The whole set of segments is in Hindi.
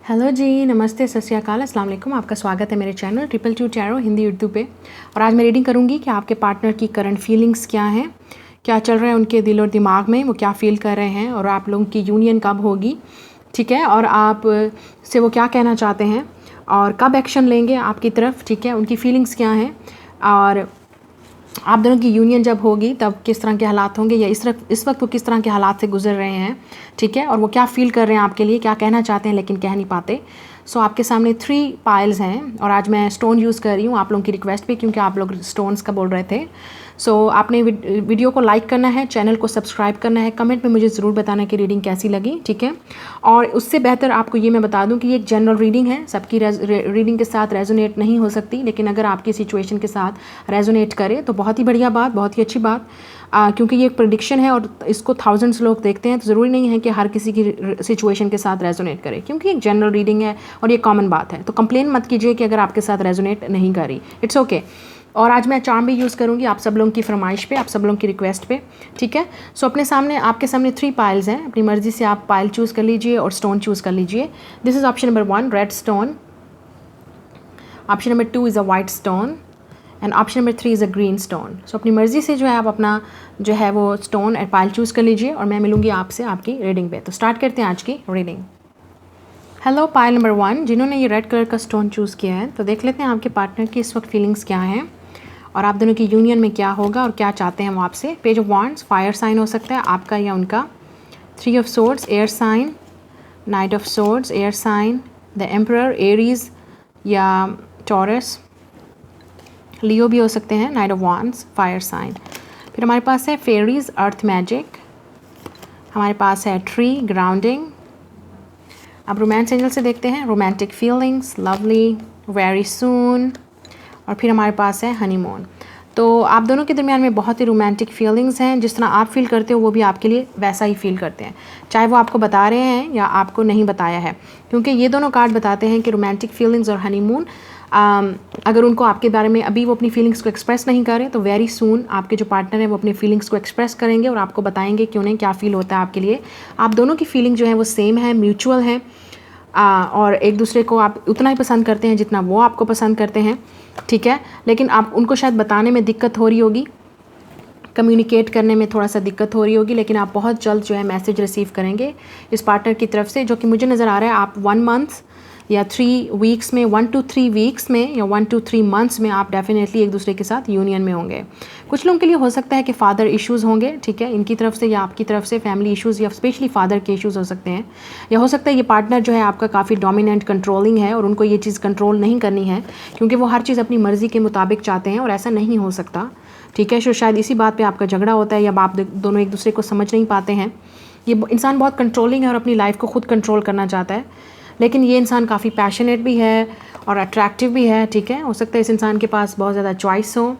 हेलो जी, नमस्ते, सत श्री अकाल, अस्सलाम वालेकुम। आपका स्वागत है मेरे चैनल 222 टैरो हिंदी उर्दू पे। और आज मैं रीडिंग करूँगी कि आपके पार्टनर की करंट फीलिंग्स क्या हैं, क्या चल रहा है उनके दिल और दिमाग में, वो क्या फ़ील कर रहे हैं और आप लोगों की यूनियन कब होगी, ठीक है, और आप से वो क्या कहना चाहते हैं और कब एक्शन लेंगे आपकी तरफ, ठीक है, उनकी फीलिंग्स क्या हैं और आप दोनों की यूनियन जब होगी तब किस तरह के हालात होंगे या इस वक्त वो किस तरह के हालात से गुजर रहे हैं, ठीक है, और वो क्या फ़ील कर रहे हैं आपके लिए, क्या कहना चाहते हैं लेकिन कह नहीं पाते। सो आपके सामने 3 पाइल्स हैं और आज मैं स्टोन यूज़ कर रही हूँ आप लोगों की रिक्वेस्ट पे, क्योंकि आप लोग स्टोन्स का बोल रहे थे। सो आपने वीडियो को लाइक करना है, चैनल को सब्सक्राइब करना है, कमेंट में मुझे ज़रूर बताना कि रीडिंग कैसी लगी, ठीक है। और उससे बेहतर आपको ये मैं बता दूं कि ये एक जनरल रीडिंग है, सबकी रीडिंग के साथ रेजोनेट नहीं हो सकती, लेकिन अगर आपकी सिचुएशन के साथ रेजोनेट करे तो बहुत ही बढ़िया बात, बहुत ही अच्छी बात, क्योंकि ये एक प्रेडिक्शन है और इसको थाउजेंड्स लोग देखते हैं, तो ज़रूरी नहीं है कि हर किसी की सिचुएशन के साथ रेजोनेट करे, क्योंकि एक जनरल रीडिंग है और ये कॉमन बात है। तो कंप्लेन मत कीजिए कि अगर आपके साथ रेजोनेट नहीं करी, इट्स ओके। और आज मैं चार्म भी यूज़ करूँगी आप सब लोगों की फरमाइश पे, आप सब लोगों की रिक्वेस्ट पे, ठीक है। सो अपने सामने आपके सामने 3 पाइल्स हैं, अपनी मर्ज़ी से आप पाइल चूज़ कर लीजिए और स्टोन चूज़ कर लीजिए। This is option number 1 red stone, option number 2 is a white stone and option number 3 is a green stone. So अपनी मर्ज़ी से जो है आप अपना जो है वो स्टोन एंड पाइल चूज़ कर लीजिए और मैं मिलूँगी आपसे आपकी रीडिंग पे। तो स्टार्ट करते हैं आज की रीडिंग। हेलो पाइल नंबर 1, जिन्होंने ये रेड कलर का स्टोन चूज़ किया है, तो देख लेते हैं आपके पार्टनर की इस वक्त फीलिंग्स क्या हैं और आप दोनों की यूनियन में क्या होगा और क्या चाहते हैं वो आपसे। Page of wands fire sign हो सकता है आपका या उनका, 3 of swords air sign, knight of swords air sign, the emperor Aries या टॉरस, लियो भी हो सकते हैं, knight of wands fire sign. फिर हमारे पास है फेरीज अर्थ मैजिक, हमारे पास है ट्री ग्राउंडिंग। अब रोमांस एंजल से देखते हैं romantic feelings, lovely, very soon, और फिर हमारे पास है हनीमून। तो आप दोनों के दरमियान में बहुत ही रोमांटिक फीलिंग्स हैं, जिस तरह आप फील करते हो वो भी आपके लिए वैसा ही फील करते हैं, चाहे वो आपको बता रहे हैं या आपको नहीं बताया है, क्योंकि ये दोनों कार्ड बताते हैं कि रोमांटिक फीलिंग्स और हनीमून, अगर उनको आपके बारे में अभी वो अपनी फीलिंग्स को एक्सप्रेस नहीं करें तो वेरी सून आपके जो पार्टनर हैं वो अपनी फीलिंग्स को एक्सप्रेस करेंगे और आपको बताएंगे कि उन्हें क्या फ़ील होता है आपके लिए। आप दोनों की फीलिंग जो है वो सेम है, म्यूचुअल है, और एक दूसरे को आप उतना ही पसंद करते हैं जितना वो आपको पसंद करते हैं, ठीक है। लेकिन आप उनको शायद बताने में दिक्कत हो रही होगी, कम्युनिकेट करने में थोड़ा सा दिक्कत हो रही होगी, लेकिन आप बहुत जल्द जो है मैसेज रिसीव करेंगे इस पार्टनर की तरफ से, जो कि मुझे नज़र आ रहा है आप 1 मंथ या 3 वीक्स में, 1 to 3 वीक्स में या 1 to 3 मंथ्स में आप डेफिनेटली एक दूसरे के साथ यूनियन में होंगे। कुछ लोगों के लिए हो सकता है कि फ़ादर इश्यूज़ होंगे, ठीक है, इनकी तरफ से या आपकी तरफ से फैमिली इश्यूज़ या स्पेशली फ़ादर के इश्यूज़ हो सकते हैं, या हो सकता है ये पार्टनर जो है आपका काफ़ी डोमिनेंट कंट्रोलिंग है और उनको ये चीज़ कंट्रोल नहीं करनी है, क्योंकि वो हर चीज़ अपनी मर्ज़ी के मुताबिक चाहते हैं और ऐसा नहीं हो सकता, ठीक है। शायद इसी बात पे आपका झगड़ा होता है या आप दोनों एक दूसरे को समझ नहीं पाते हैं। ये इंसान बहुत कंट्रोलिंग है और अपनी लाइफ को खुद कंट्रोल करना चाहता है, लेकिन ये इंसान काफ़ी पैशनेट भी है और अट्रैक्टिव भी है, ठीक है। हो सकता है इस इंसान के पास बहुत ज़्यादा चॉइस हो,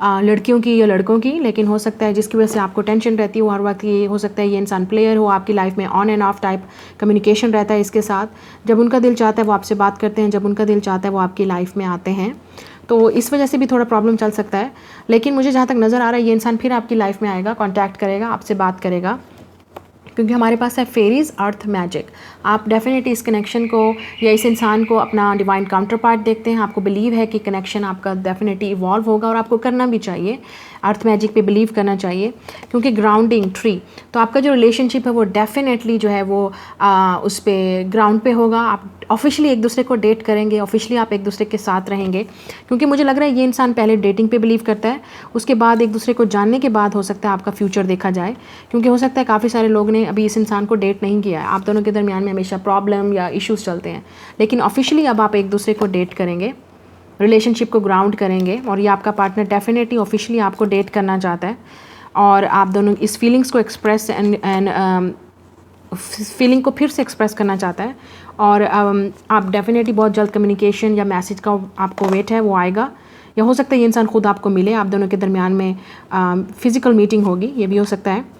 लड़कियों की या लड़कों की, लेकिन हो सकता है जिसकी वजह से आपको टेंशन रहती हो हर वक्त, ये हो सकता है ये इंसान प्लेयर हो आपकी लाइफ में, on end of type communication रहता है इसके साथ। जब उनका दिल चाहता है वो आपसे बात करते हैं, जब उनका दिल चाहता है वो आपकी लाइफ में आते हैं, तो इस वजह से भी थोड़ा प्रॉब्लम चल सकता है। लेकिन मुझे जहाँ तक नज़र आ रहा है ये इंसान फिर आपकी लाइफ में आएगा, कॉन्टैक्ट करेगा, आपसे बात करेगा, क्योंकि हमारे पास है फेरीज अर्थ मैजिक। आप डेफिनेटली इस कनेक्शन को या इस इंसान को अपना डिवाइन काउंटर पार्ट देखते हैं, आपको बिलीव है कि कनेक्शन आपका डेफिनेटली इवॉल्व होगा और आपको करना भी चाहिए, अर्थ मैजिक पे बिलीव करना चाहिए, क्योंकि ग्राउंडिंग ट्री, तो आपका जो रिलेशनशिप है वो डेफिनेटली जो है वो उस पर ग्राउंड पे होगा। आप ऑफिशियली एक दूसरे को डेट करेंगे, ऑफिशियली आप एक दूसरे के साथ रहेंगे, क्योंकि मुझे लग रहा है ये इंसान पहले डेटिंग पे बिलीव करता है, उसके बाद एक दूसरे को जानने के बाद हो सकता है आपका फ्यूचर देखा जाए, क्योंकि हो सकता है काफ़ी सारे लोग ने अभी इस इंसान को डेट नहीं किया है, आप दोनों के दरमियान में हमेशा प्रॉब्लम या इश्यूज़ चलते हैं, लेकिन ऑफिशियली अब आप एक दूसरे को डेट करेंगे, रिलेशनशिप को ग्राउंड करेंगे और ये आपका पार्टनर डेफिनेटली ऑफिशियली आपको डेट करना चाहता है और आप दोनों इस फीलिंग्स को एक्सप्रेस एंड फीलिंग को फिर से एक्सप्रेस करना चाहता है और आप डेफिनेटली बहुत जल्द कम्युनिकेशन या मैसेज का आपको वेट है वो आएगा, या हो सकता है ये इंसान खुद आपको मिले, आप दोनों के दरमियान में फ़िज़िकल मीटिंग होगी, ये भी हो सकता है।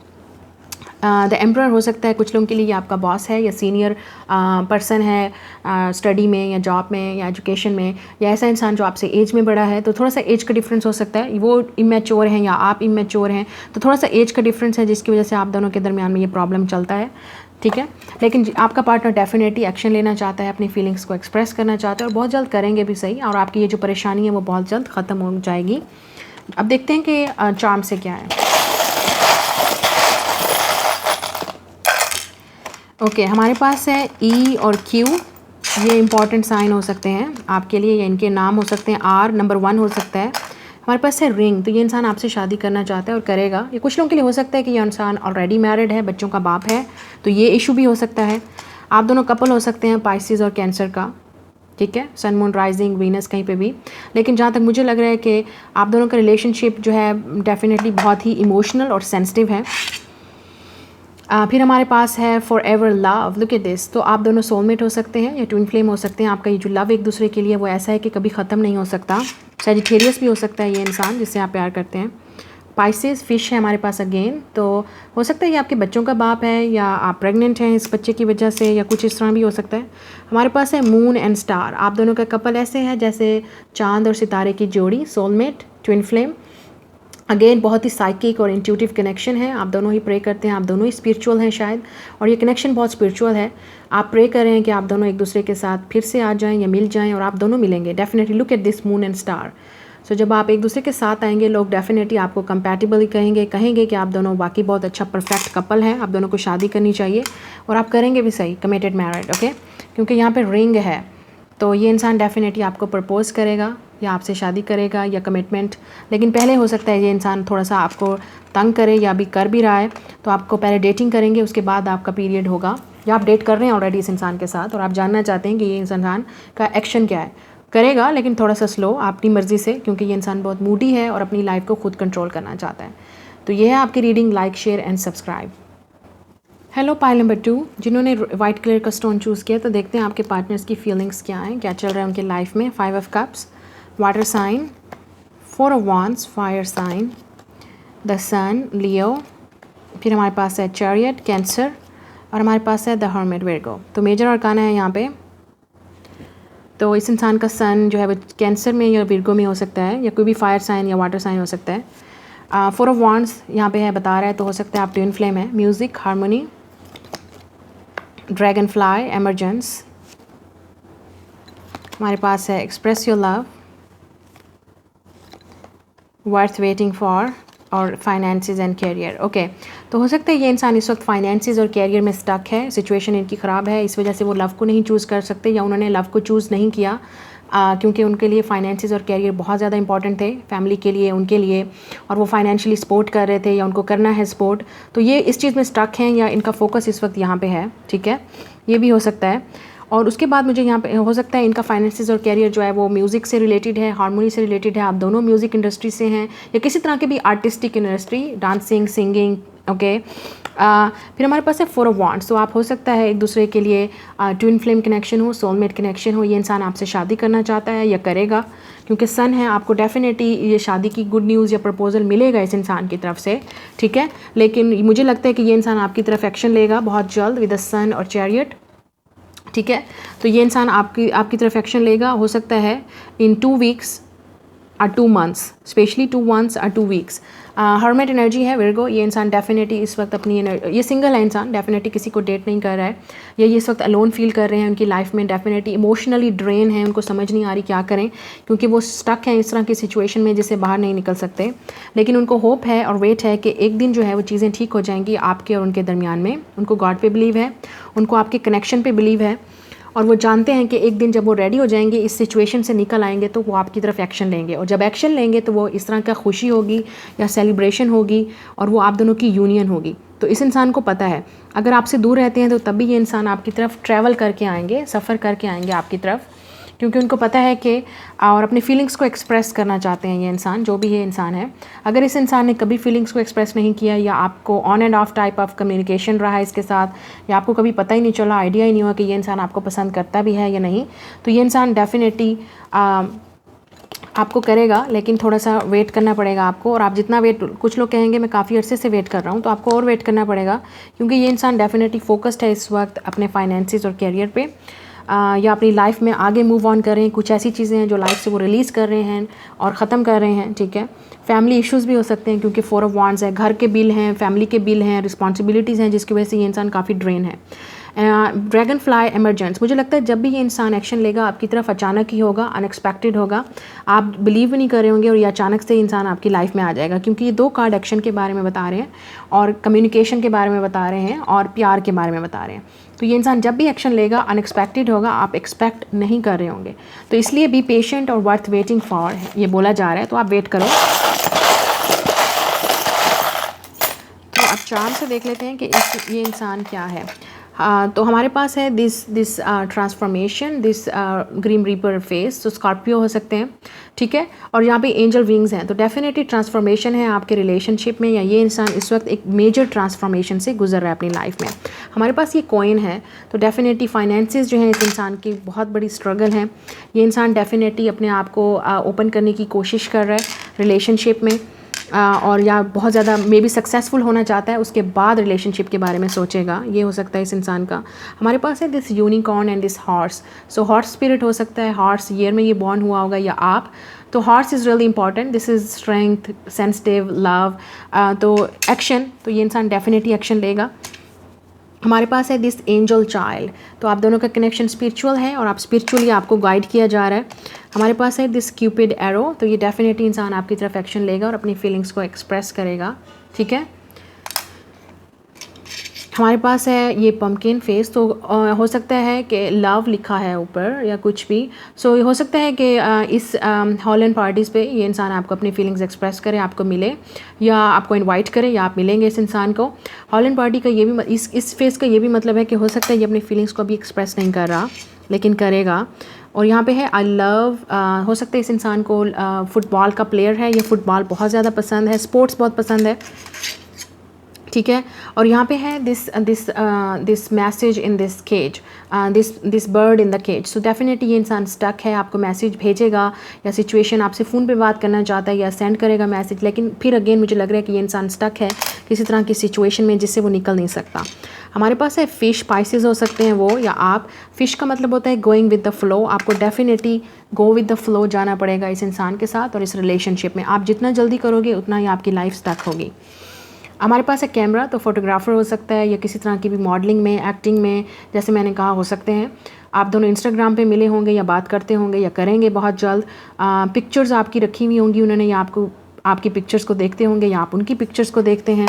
द एम्परर हो सकता है कुछ लोगों के लिए ये आपका बॉस है या सीनियर पर्सन है स्टडी में या जॉब में या एजुकेशन में, या ऐसा इंसान जो आपसे एज में बड़ा है, तो थोड़ा सा एज का डिफरेंस हो सकता है, वो इमेच्योर हैं या आप इमेच्योर हैं, तो थोड़ा सा एज का डिफरेंस है जिसकी वजह से आप दोनों के दरमियान में ये प्रॉब्लम चलता है। ठीक है। लेकिन आपका पार्टनर डेफिनेटली एक्शन लेना चाहता है, अपनी फीलिंग्स को एक्सप्रेस करना चाहता है और बहुत जल्द करेंगे भी सही, और आपकी ये जो परेशानी है वो बहुत जल्द ख़त्म हो जाएगी। अब देखते हैं कि चार्म से क्या है। ओके, हमारे पास है ई और क्यू, ये इंपॉर्टेंट साइन हो सकते हैं आपके लिए, या इनके नाम हो सकते हैं। आर नंबर 1 हो सकता है। हमारे पास है रिंग, तो ये इंसान आपसे शादी करना चाहता है और करेगा। ये कुछ लोगों के लिए हो सकता है कि ये इंसान ऑलरेडी मैरिड है, बच्चों का बाप है, तो ये इशू भी हो सकता है। आप दोनों कपल हो सकते हैं पाइसेस और कैंसर का, ठीक है, सन मून राइजिंग वीनस कहीं पे भी। लेकिन जहाँ तक मुझे लग रहा है कि आप दोनों का रिलेशनशिप जो है डेफिनेटली बहुत ही इमोशनल और सेंसिटिव है। फिर हमारे पास है for ever love, look at this. तो आप दोनों सोलमेट हो सकते हैं या ट्विन फ्लेम हो सकते हैं। आपका ये जो लव एक दूसरे के लिए वो ऐसा है कि कभी ख़त्म नहीं हो सकता। सैजिटेरियस भी हो सकता है ये इंसान जिससे आप प्यार करते हैं। पाइसेस फिश है हमारे पास अगेन, तो हो सकता है ये आपके बच्चों का बाप है या आप प्रेग्नेंट हैं इस बच्चे की वजह से, या कुछ इस तरह भी हो सकता है। हमारे पास है मून एंड स्टार, आप दोनों का कपल ऐसे है जैसे चांद और सितारे की जोड़ी, सोलमेट, ट्विन फ्लेम। अगेन बहुत ही साइकिक और इंट्यूटिव कनेक्शन है। आप दोनों ही प्रे करते हैं, आप दोनों ही स्पिरिचुअल हैं शायद, और ये कनेक्शन बहुत स्पिरिचुअल है। आप प्रे कर रहे हैं कि आप दोनों एक दूसरे के साथ फिर से आ जाएं या मिल जाएं, और आप दोनों मिलेंगे definitely. Look at this moon and star. So जब आप एक दूसरे के साथ आएंगे, लोग डेफिनेटली आपको कंपैटिबल कहेंगे कि आप दोनों वाकई बहुत अच्छा परफेक्ट कपल है, आप दोनों को शादी करनी चाहिए, और आप करेंगे भी सही, कमिटेड मैरिड, ओके। क्योंकि यहाँ पे रिंग है, तो ये इंसान डेफिनेटली आपको प्रपोज करेगा या आपसे शादी करेगा या कमिटमेंट। लेकिन पहले हो सकता है ये इंसान थोड़ा सा आपको तंग करे, या अभी कर भी रहा है, तो आपको पहले डेटिंग करेंगे, उसके बाद आपका पीरियड होगा, या आप डेट कर रहे हैं ऑलरेडी इस इंसान के साथ और आप जानना चाहते हैं कि ये इंसान का एक्शन क्या है। करेगा लेकिन थोड़ा सा स्लो, अपनी मर्ज़ी से, क्योंकि ये इंसान बहुत मूडी है और अपनी लाइफ को खुद कंट्रोल करना चाहता है। तो ये है आपकी reading. Like, share and subscribe. Hello pile number 2, जिन्होंने वाइट कलर का स्टोन चूज़ किया, तो देखते हैं आपके पार्टनर्स की फीलिंग्स क्या हैं, क्या चल रहा है उनके लाइफ में। 5 of cups, water sign, 4 of wands, fire sign, the sun, Leo. फिर हमारे पास है चैरियट, कैंसर, और हमारे पास है द हर्मिट, विर्गो। तो मेजर अरकाना है यहाँ पे। तो इस इंसान का सन जो है वो कैंसर में या विर्गो में हो सकता है, या कोई भी फायर साइन या वाटर साइन हो सकता है। 4 ऑफ वांड्स यहाँ पे है, बता रहा है, तो हो सकता है आप ट्विन फ्लेम है। Music, harmony, dragon fly, emergence. हमारे पास है express your love, worth waiting for, और फाइनेंसेस एंड कैरियर, ओके। तो हो सकता है ये इंसान इस वक्त फाइनेंसेस और कैरियर में स्टक है, सिचुएशन इनकी ख़राब है, इस वजह से वो लव को नहीं चूज़ कर सकते, या उन्होंने लव को चूज़ नहीं किया क्योंकि उनके लिए फाइनेंसेस और कैरियर बहुत ज़्यादा इंपॉर्टेंट थे, फैमिली के लिए, उनके लिए, और वो फाइनेंशियली सपोर्ट कर रहे थे या उनको करना है सपोर्ट। तो ये इस चीज़ में स्टक हैं, या इनका फोकस इस वक्त यहाँ पे है, ठीक है, ये भी हो सकता है। और उसके बाद मुझे यहाँ पे हो सकता है इनका फाइनेंसेस और कैरियर जो है वो म्यूज़िक से रिलेटेड है, हारमोनी से रिलेटेड है। आप दोनों म्यूज़िक इंडस्ट्री से हैं या किसी तरह की भी artistic industry, dancing, singing, okay. फिर हमारे पास है 4 ऑफ वांड्स। तो आप हो सकता है एक दूसरे के लिए ट्विन फ्लेम कनेक्शन हो, सोलमेट कनेक्शन हो। ये इंसान आपसे शादी करना चाहता है या करेगा, क्योंकि सन है, आपको डेफिनेटली ये शादी की गुड न्यूज़ या प्रपोजल मिलेगा इस इंसान की तरफ से, ठीक है। लेकिन मुझे लगता है कि ये इंसान आपकी तरफ एक्शन लेगा बहुत जल्द विद द सन और चैरियट, ठीक है। तो ये इंसान आपकी तरफ एक्शन लेगा, हो सकता है इन 2 वीक्स और 2 मंथ्स, स्पेशली 2 मंथ्स और 2 वीक्स। हर्मिट एनर्जी है विर्गो। ये इंसान डेफिनेटली इस वक्त अपनी ये सिंगल है इंसान, डेफिनेटली किसी को डेट नहीं कर रहा है, या ये इस वक्त अलोन फील कर रहे हैं उनकी लाइफ में, डेफिनेटली इमोशनली ड्रेन है, उनको समझ नहीं आ रही क्या करें, क्योंकि वो स्टक हैं इस तरह की सिचुएशन में जिससे बाहर नहीं निकल सकते। लेकिन उनको होप है और वेट है कि एक दिन जो है वो चीज़ें ठीक हो जाएंगी आपके और उनके दरमियान में। उनको गॉड पे बिलीव है, उनको आपके कनेक्शन पे बिलीव है, और वो जानते हैं कि एक दिन जब वो रेडी हो जाएंगे, इस सिचुएशन से निकल आएंगे, तो वो आपकी तरफ एक्शन लेंगे, और जब एक्शन लेंगे तो वो इस तरह का खुशी होगी या सेलिब्रेशन होगी, और वो आप दोनों की यूनियन होगी। तो इस इंसान को पता है अगर आपसे दूर रहते हैं तो तब भी ये इंसान आपकी तरफ ट्रैवल करके आएंगे, सफ़र करके आएंगे आपकी तरफ, क्योंकि उनको पता है कि और अपने फीलिंग्स को एक्सप्रेस करना चाहते हैं ये इंसान, जो भी ये इंसान है। अगर इस इंसान ने कभी फीलिंग्स को एक्सप्रेस नहीं किया, या आपको on end of type of communication रहा है इसके साथ, या आपको कभी पता ही नहीं चला, आइडिया ही नहीं हुआ कि ये इंसान आपको पसंद करता भी है या नहीं, तो ये इंसान डेफिनेटली आपको करेगा, लेकिन थोड़ा सा वेट करना पड़ेगा आपको। और आप जितना वेट, कुछ लोग कहेंगे मैं काफ़ी अरसे से वेट कर रहा हूँ, तो आपको और वेट करना पड़ेगा, क्योंकि ये इंसान डेफिनेटली फोकस्ड है इस वक्त अपने फाइनेंसेस और कैरियर पे। या अपनी लाइफ में आगे मूव ऑन कर रहे हैं, कुछ ऐसी चीज़ें हैं जो लाइफ से वो रिलीज़ कर रहे हैं और ख़त्म कर रहे हैं, ठीक है। फैमिली इश्यूज़ भी हो सकते हैं क्योंकि 4 ऑफ वांड्स है, घर के बिल हैं, फैमिली के बिल हैं, रिस्पॉन्सिबिलिटीज़ हैं, जिसकी वजह से ये इंसान काफ़ी ड्रेन है। ड्रैगन फ्लाई एमरजेंस, मुझे लगता है जब भी ये इंसान एक्शन लेगा आपकी तरफ अचानक ही होगा, अनएक्सपेक्टेड होगा, आप बिलीव भी नहीं कर रहे होंगे और ये अचानक से इंसान आपकी लाइफ में आ जाएगा, क्योंकि ये 2 कार्ड एक्शन के बारे में बता रहे हैं और कम्युनिकेशन के बारे में बता रहे हैं और प्यार के बारे में बता रहे हैं। तो ये इंसान जब भी एक्शन लेगा अनएक्सपेक्टेड होगा, आप एक्सपेक्ट नहीं कर रहे होंगे, तो इसलिए बी पेशेंट और वर्थ वेटिंग फॉर ये बोला जा रहा है, तो आप वेट करो। तो अब चार्म से देख लेते हैं कि ये इंसान क्या है। तो हमारे पास है this transformation, this green reaper face, तो स्कॉर्पियो हो सकते हैं, ठीक है। और यहाँ पे एंजल विंग्स हैं, तो डेफिनेटली ट्रांसफॉर्मेशन है आपके रिलेशनशिप में, या ये इंसान इस वक्त एक मेजर ट्रांसफॉर्मेशन से गुजर रहा है अपनी लाइफ में। हमारे पास ये कॉइन है, तो डेफिनेटली फाइनेंसेस जो हैं इस इंसान की बहुत बड़ी स्ट्रगल है। ये इंसान डेफिनेटली अपने आप को ओपन करने की कोशिश कर रहा है रिलेशनशिप में, और या बहुत ज़्यादा मे बी सक्सेसफुल होना चाहता है, उसके बाद रिलेशनशिप के बारे में सोचेगा, ये हो सकता है इस इंसान का। हमारे पास है this unicorn and this horse, so horse spirit हो सकता है, हॉर्स ईयर में ये बॉर्न हुआ होगा या आप, तो horse is really important, this is strength, sensitive, love, तो एक्शन, तो ये इंसान डेफिनेटली एक्शन लेगा। हमारे पास है दिस एंजल चाइल्ड, तो आप दोनों का कनेक्शन स्पिरिचुअल है और आप स्पिरिचुअली आपको गाइड किया जा रहा है। हमारे पास है दिस क्यूपिड एरो, तो ये डेफिनेटली इंसान आपकी तरफ एक्शन लेगा और अपनी फीलिंग्स को एक्सप्रेस करेगा, ठीक है। हमारे पास है ये पम्पकिन फेस, तो हो सकता है कि लव लिखा है ऊपर या कुछ भी, सो हो सकता है कि इस हॉलैंड पार्टीज़ पे ये इंसान आपको अपनी फीलिंग्स एक्सप्रेस करे, आपको मिले या आपको इनवाइट करे या आप मिलेंगे इस इंसान को। हॉलैंड पार्टी का ये भी इस फेस का ये भी मतलब है कि हो सकता है ये अपनी फीलिंग्स को अभी एक्सप्रेस नहीं कर रहा लेकिन करेगा। और यहाँ पे है आई लव, हो सकता है इस इंसान को फुटबॉल का प्लेयर है, ये फुटबॉल बहुत ज़्यादा पसंद है, स्पोर्ट्स बहुत पसंद है, ठीक है। और यहाँ पे है this message in this cage, this bird in the cage, so definitely ये इंसान स्टक है, आपको मैसेज भेजेगा या सिचुएशन आपसे फ़ोन पे बात करना चाहता है या सेंड करेगा मैसेज, लेकिन फिर अगेन मुझे लग रहा है कि ये इंसान स्टक है किसी तरह की सिचुएशन में जिससे वो निकल नहीं सकता। हमारे पास है फ़िश, स्पाइसेस हो सकते हैं वो या आप। फ़िश का मतलब होता है गोइंग विद द फ्लो, आपको definitely go with the flow जाना पड़ेगा इस इंसान के साथ और इस रिलेशनशिप में। आप जितना जल्दी करोगे उतना ही आपकी लाइफ स्टक होगी। हमारे पास है कैमरा, तो फोटोग्राफर हो सकता है या किसी तरह की भी मॉडलिंग में, एक्टिंग में, जैसे मैंने कहा हो सकते हैं। आप दोनों इंस्टाग्राम पे मिले होंगे या बात करते होंगे या करेंगे बहुत जल्द। पिक्चर्स आपकी रखी हुई होंगी उन्होंने, या आपकी पिक्चर्स को देखते होंगे या आप उनकी पिक्चर्स को देखते हैं।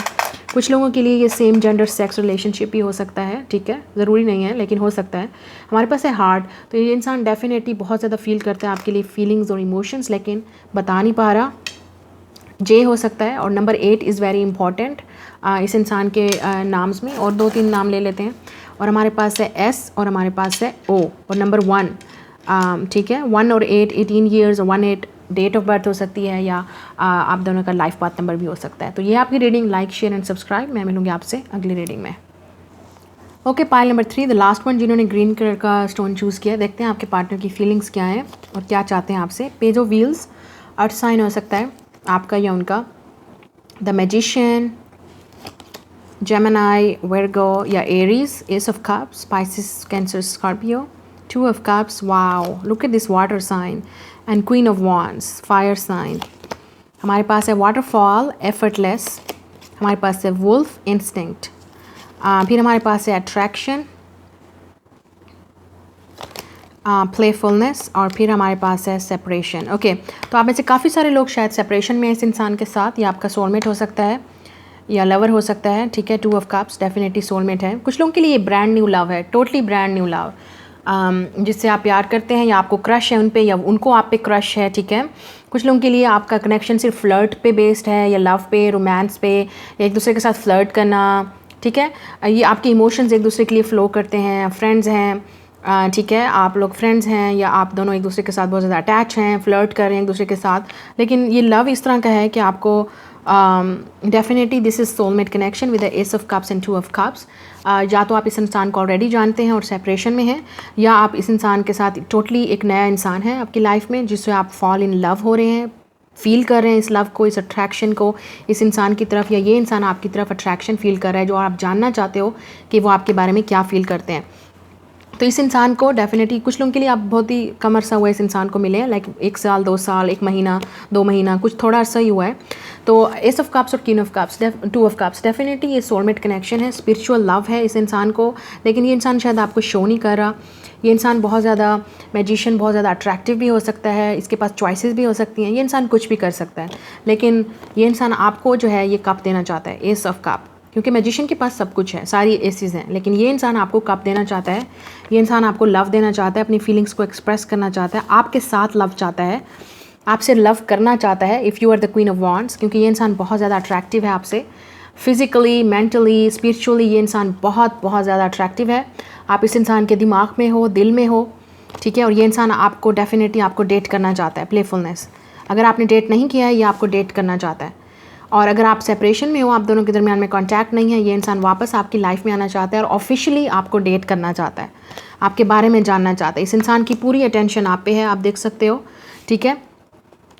कुछ लोगों के लिए ये सेम जेंडर सेक्स रिलेशनशिप ही हो सकता है, ठीक है, ज़रूरी नहीं है लेकिन हो सकता है। हमारे पास है हार्ट, तो ये इंसान डेफिनेटली बहुत ज़्यादा फील करता है आपके लिए फीलिंग्स और इमोशंस, लेकिन बता नहीं पा रहा। जे हो सकता है। और नंबर 8 इज़ वेरी इंपॉर्टेंट इस इंसान के नाम्स में, और 2-3 नाम ले लेते हैं। और हमारे पास है एस और हमारे पास है ओ और नंबर 1, ठीक है, 1 और 8, 18 ईयर्स और 18 डेट ऑफ बर्थ हो सकती है, या आप दोनों का लाइफ पाथ नंबर भी हो सकता है। तो ये आपकी reading, like share and subscribe. मैं मिलूँगी आपसे अगली रीडिंग में। Okay, pile number 3, the last one जिन्होंने ग्रीन कलर का स्टोन चूज़ किया। देखते हैं आपके पार्टनर की फीलिंग्स क्या हैं और क्या चाहते हैं आपसे। Page of wheels, earth sign हो सकता है आपका या उनका। द मैजिशियन, जेमिनी, वर्गो या Aries, ace of cups, Pisces, Cancer, Scorpio, 2 of cups, wow, look at this water sign, and queen of wands, fire sign. हमारे पास है वाटरफॉल, एफर्टलेस। हमारे पास है वुल्फ, इंस्टिंक्ट। फिर हमारे पास है अट्रैक्शन, प्लेफुलनेस, और फिर हमारे पास है सेपरेशन। ओके, तो आप में से काफ़ी सारे लोग शायद सेपरेशन में इस इंसान के साथ, या आपका सोलमेट हो सकता है या लवर हो सकता है, ठीक है। 2 ऑफ कप्स डेफिनेटली सोलमेट है। कुछ लोगों के लिए ये ब्रांड न्यू लव है, टोटली ब्रांड न्यू लव, जिससे आप प्यार करते हैं या आपको क्रश है उन पे या उनको आप पे क्रश है, ठीक है। कुछ लोगों के लिए आपका कनेक्शन सिर्फ फ्लर्ट पे बेस्ड है या लव पे, रोमांस पे, या एक दूसरे के साथ फ्लर्ट करना, ठीक है। ये आपके इमोशंस एक दूसरे के लिए फ़्लो करते हैं, फ्रेंड्स हैं, ठीक है, आप लोग फ्रेंड्स हैं या आप दोनों एक दूसरे के साथ बहुत ज़्यादा अटैच हैं, फ्लर्ट कर रहे हैं एक दूसरे के साथ। लेकिन ये लव इस तरह का है कि आपको definitely this is soulmate connection with the S of cups and 2 of cups. या तो आप इस इंसान को ऑलरेडी जानते हैं और सेपरेशन में हैं, या आप इस इंसान के साथ टोटली एक नया इंसान है आपकी लाइफ में जिससे आप फॉल इन लव हो रहे हैं, फील कर रहे हैं इस लव को, इस अट्रैक्शन को इस इंसान की तरफ, या ये इंसान आपकी तरफ अट्रैक्शन फील कर रहा है जो आप जानना चाहते हो कि वो आपके बारे में क्या फ़ील करते हैं। तो इस इंसान को डेफिनेटली, कुछ लोगों के लिए आप बहुत ही कम अरसा हुआ है इस इंसान को मिले, लाइक 1 साल 2 साल 1 महीना 2 महीना, कुछ थोड़ा अरसा ही हुआ है। तो एस ऑफ कप्स और king of cups, 2 of cups, definitely ये सोलमेट कनेक्शन है, स्पिरिचुअल लव है इस इंसान को। लेकिन ये इंसान शायद आपको शो नहीं कर रहा। ये इंसान बहुत ज़्यादा मैजिशियन, बहुत ज़्यादा अट्रैक्टिव भी हो सकता है, इसके पास चॉइसेस भी हो सकती हैं, ये इंसान कुछ भी कर सकता है। लेकिन ये इंसान आपको जो है ये कप देना चाहता है, एस ऑफ कप, क्योंकि मैजिशियन के पास सब कुछ है, सारी एसेस हैं। लेकिन ये इंसान आपको कप देना चाहता है, ये इंसान आपको लव देना चाहता है, अपनी फीलिंग्स को एक्सप्रेस करना चाहता है, आपके साथ लव चाहता है, आपसे लव करना चाहता है if you are the queen of wands, क्योंकि ये इंसान बहुत ज़्यादा अट्रैक्टिव है आपसे, फिज़िकली, मेंटली, स्पिरिचुअली ये इंसान बहुत बहुत ज़्यादा अट्रैक्टिव है। आप इस इंसान के दिमाग में हो, दिल में हो, ठीक है। और ये इंसान आपको डेफिनेटली आपको डेट करना चाहता है, प्लेफुलनेस। अगर आपने डेट नहीं किया है, ये आपको डेट करना चाहता है। और अगर आप सेपरेशन में हो, आप दोनों के दरमियान में कांटेक्ट नहीं है, ये इंसान वापस आपकी लाइफ में आना चाहता है और ऑफिशियली आपको डेट करना चाहता है, आपके बारे में जानना चाहता है। इस इंसान की पूरी अटेंशन आप पे है, आप देख सकते हो, ठीक है,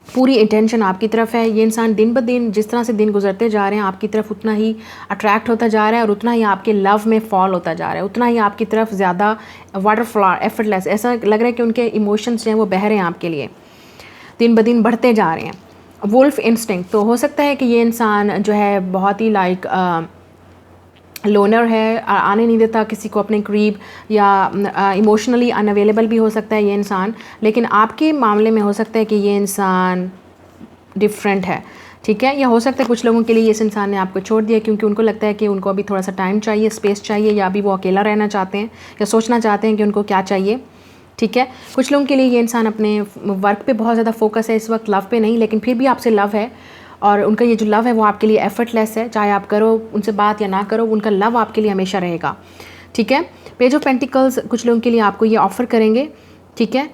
पूरी अटेंशन आपकी तरफ है। ये इंसान दिन ब दिन, जिस तरह से दिन गुजरते जा रहे हैं, आपकी तरफ उतना ही अट्रैक्ट होता जा रहा है और उतना ही आपके लव में फॉल होता जा रहा है, उतना ही आपकी तरफ ज़्यादा वाटरफ्लावर, एफर्टलेस, ऐसा लग रहा है कि उनके इमोशंस जो हैं वो बह रहे हैं आपके लिए, दिन ब दिन बढ़ते जा रहे हैं। वुल्फ इंस्टिंक्ट, तो हो सकता है कि ये इंसान जो है बहुत ही लाइक लोनर है, आने नहीं देता किसी को अपने करीब, या इमोशनली अनअवेलेबल भी हो सकता है ये इंसान। लेकिन आपके मामले में हो सकता है कि ये इंसान डिफरेंट है, ठीक है। या हो सकता है कुछ लोगों के लिए इस इंसान ने आपको छोड़ दिया क्योंकि उनको लगता है कि उनको अभी थोड़ा सा टाइम चाहिए, स्पेस चाहिए, या अभी वो अकेला रहना चाहते हैं, या सोचना चाहते हैं कि उनको क्या चाहिए, ठीक है। कुछ लोगों के लिए ये इंसान अपने वर्क पे बहुत ज़्यादा फोकस है इस वक्त, लव पे नहीं, लेकिन फिर भी आपसे लव है और उनका ये जो लव है वो आपके लिए एफर्टलेस है, चाहे आप करो उनसे बात या ना करो, उनका लव आपके लिए हमेशा रहेगा, ठीक है। पेज ऑफ पेंटिकल्स कुछ लोगों के लिए आपको ये ऑफ़र करेंगे, ठीक है।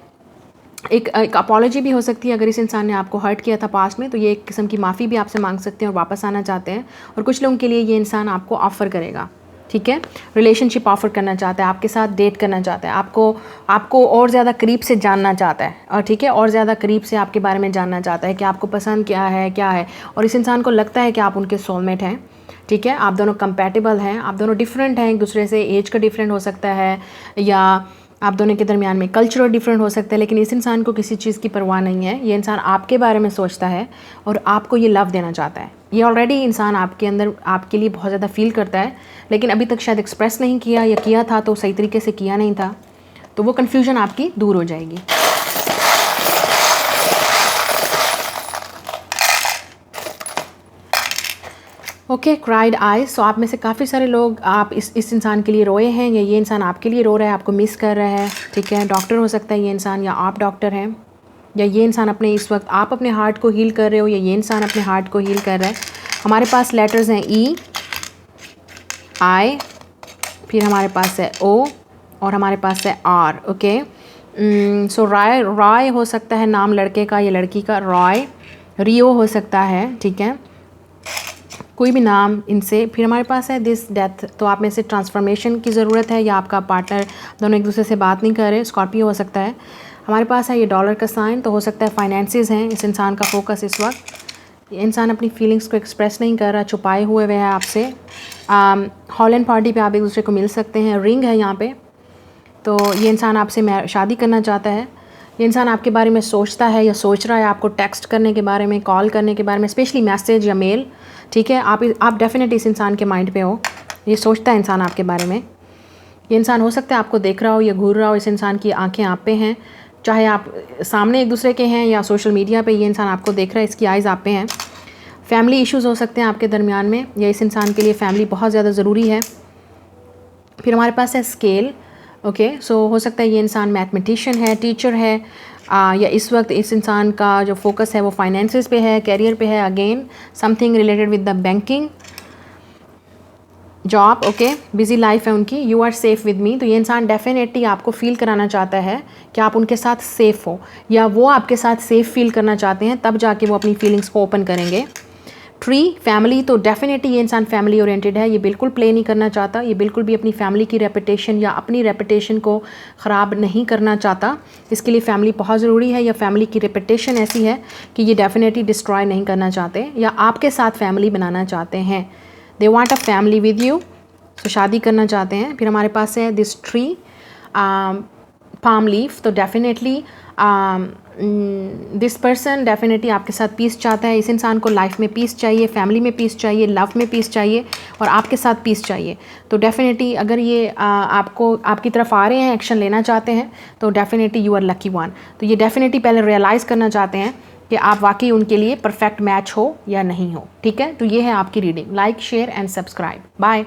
एक अपॉलॉजी भी हो सकती है, अगर इस इंसान ने आपको हर्ट किया था पास्ट में तो ये एक किस्म की माफ़ी भी आपसे मांग सकते हैं और वापस आना चाहते हैं। और कुछ लोगों के लिए ये इंसान आपको ऑफ़र करेगा, ठीक है, रिलेशनशिप ऑफ़र करना चाहता है, आपके साथ डेट करना चाहता है, आपको और ज़्यादा करीब से जानना चाहता है, और ठीक है, और ज़्यादा करीब से आपके बारे में जानना चाहता है कि आपको पसंद क्या है। और इस इंसान को लगता है कि आप उनके सोलमेट हैं, ठीक है, आप दोनों कंपैटिबल हैं, आप दोनों डिफरेंट हैं एक दूसरे से, एज का डिफरेंट हो सकता है, या आप दोनों के दरमियान में कल्चरल डिफरेंट हो सकता है। लेकिन इस इंसान को किसी चीज़ की परवाह नहीं है, ये इंसान आपके बारे में सोचता है और आपको ये लव देना चाहता है। ये ऑलरेडी इंसान आपके अंदर आपके लिए बहुत ज़्यादा फील करता है, लेकिन अभी तक शायद एक्सप्रेस नहीं किया, या किया था तो सही तरीके से किया नहीं था, तो वो कन्फ्यूजन आपकी दूर हो जाएगी। Okay, cried eyes. सो आप में से काफ़ी सारे लोग आप इस इंसान के लिए रोए हैं, या ये इंसान आपके लिए रो रहा है, आपको मिस कर रहा है, ठीक है। डॉक्टर हो सकता है ये इंसान, या आप डॉक्टर हैं, या ये इंसान अपने इस वक्त आप अपने हार्ट को हील कर रहे हो, या ये इंसान अपने हार्ट को हील कर रहा है। हमारे पास लेटर्स हैं ई, आई, फिर हमारे पास है ओ, और हमारे पास है आर, ओके। सो रॉय हो सकता है नाम लड़के का या लड़की का, रॉय, रियो हो सकता है, ठीक है, कोई भी नाम इनसे। फिर हमारे पास है दिस डेथ, तो आप में से ट्रांसफॉर्मेशन की ज़रूरत है, या आपका पार्टनर दोनों एक दूसरे से बात नहीं कर रहे, स्कॉर्पियो हो सकता है। हमारे पास है ये डॉलर का साइन, तो हो सकता है फाइनेंसेस हैं इस इंसान का फोकस इस वक्त। ये इंसान अपनी फीलिंग्स को एक्सप्रेस नहीं कर रहा, छुपाए हुए है आपसे। हॉलैंड पार्टी पे आप एक दूसरे को मिल सकते हैं, रिंग है यहाँ पे, तो ये इंसान आपसे शादी करना चाहता है। ये इंसान आपके बारे में सोचता है या सोच रहा है, आपको टेक्स्ट करने के बारे में, कॉल करने के बारे में, स्पेशली मैसेज या मेल, ठीक है। आप डेफिनेटली इस इंसान के माइंड पे हो, ये सोचता है इंसान आपके बारे में। ये इंसान हो सकता है आपको देख रहा हो या घूर रहा हो, इस इंसान की आंखें आप पे हैं, चाहे आप सामने एक दूसरे के हैं या सोशल मीडिया पे, ये इंसान आपको देख रहा है, इसकी आइज़ आप पे हैं। फैमिली इश्यूज़ हो सकते हैं आपके दरमियान में, या इस इंसान के लिए फैमिली बहुत ज़्यादा ज़रूरी है। फिर हमारे पास है स्केल, ओके। सो हो सकता है ये इंसान मैथमेटिशियन है, टीचर है, या इस वक्त इस इंसान का जो फोकस है वो फाइनेंसेस पे है, कैरियर पे है, again something related with the banking, job, okay, busy life है उनकी। You are safe with me, तो ये इंसान डेफिनेटली आपको फील कराना चाहता है कि आप उनके साथ सेफ़ हो, या वो आपके साथ सेफ़ फील करना चाहते हैं, तब जाके वो अपनी फीलिंग्स को ओपन करेंगे। ट्री, फैमिली, तो डेफिनेटली ये इंसान फैमिली ओरिएंटेड है, ये बिल्कुल प्ले नहीं करना चाहता, ये बिल्कुल भी अपनी फैमिली की रेपुटेशन या अपनी रेपुटेशन को ख़राब नहीं करना चाहता। इसके लिए फैमिली बहुत ज़रूरी है, या फैमिली की रेपुटेशन ऐसी है कि ये डेफिनेटली डिस्ट्रॉय नहीं करना चाहते, या आपके साथ फैमिली बनाना चाहते हैं। They want a family with you, तो शादी करना चाहते हैं। फिर हमारे पास है दिस ट्री, palm leaf, तो डेफिनेटली दिस पर्सन डेफिनेटली आपके साथ पीस चाहता है। इस इंसान को लाइफ में पीस चाहिए, फैमिली में पीस चाहिए, लव में पीस चाहिए और आपके साथ पीस चाहिए। तो डेफिनेटली अगर ये आपको आपकी तरफ आ रहे हैं, एक्शन लेना चाहते हैं, तो definitely you are lucky one. तो ये डेफिनेटली पहले रियलाइज़ करना चाहते हैं कि आप वाकई उनके लिए परफेक्ट मैच हो या नहीं हो। ठीक है, तो ये है आपकी reading. Like, share and subscribe. Bye.